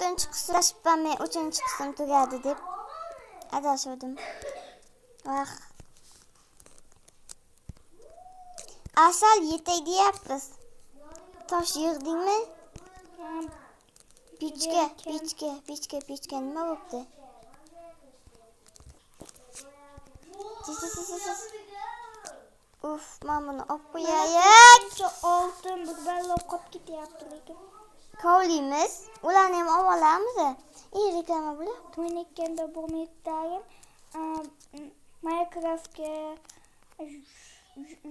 to'rtinchi qism tashlab men uchinchi qism tugadi deb adashuvdim. Vah. Asal yetay deyapmiz. Tosh yig'dingmi? Pichka nima bo'pti? Uf, men buni olib qo'yaylik. Oltin bir ballab qolib ketyapti lekin. Kovlimiz. Ularni ham olib olamiz. Reklama bo'lyapti. Men ikkanda bu miqdordan Minecraftga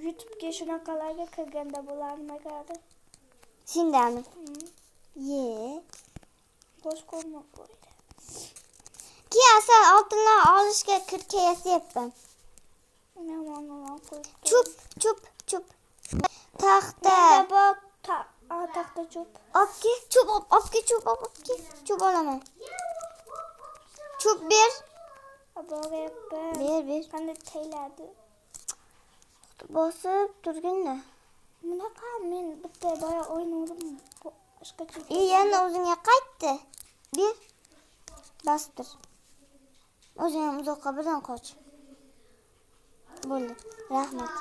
YouTube'ga shunaqalarga kirganda bo'larmi qadi? Sendami? Ye. Bosh qo'yma qo'ydi. Ki asal oltinlar olishga kirkayapman. Chup. Taxta. Taxta chup. Obki, chup olaman. Chup ber. Ber. Qanday tayladi? Bosib turginda. Bunaqa men bitta boya o'ynadim. Boshqa chup. Yana o'zingga qaytdi. Ber. Bostir. O'zing ham uzoqqa birdan qoch. Bo'ldi. Rahmat.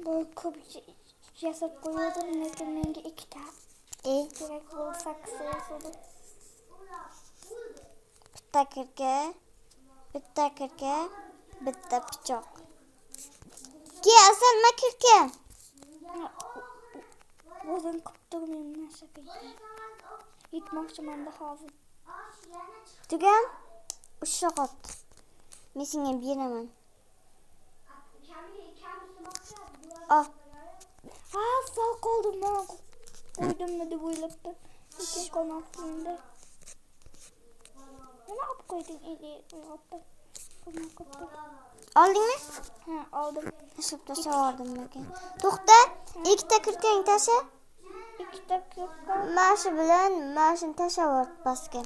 Bu ko'p yasab qo'ydim, lekin menga ikkita. Kerak bo'lsa yasadim. Bitta kirka, bitta pichoq. Ki asal ma kirka. O'zim qilib turmayman shakaga. Yetmoqchiman da hozir. Tugam? Usha qot. Men senga beraman. Sağ qoldim men. Qo'ydimmi deb o'ylabdi. Lekin qolmabdi. Nima olib qo'yding? Oldingmi? Ha, oldim. Tashlab tashladim lekin. To'xta, ikkita kirkang tasha. Ikkita kirka. Mashi bilan mashini tashlab pastga.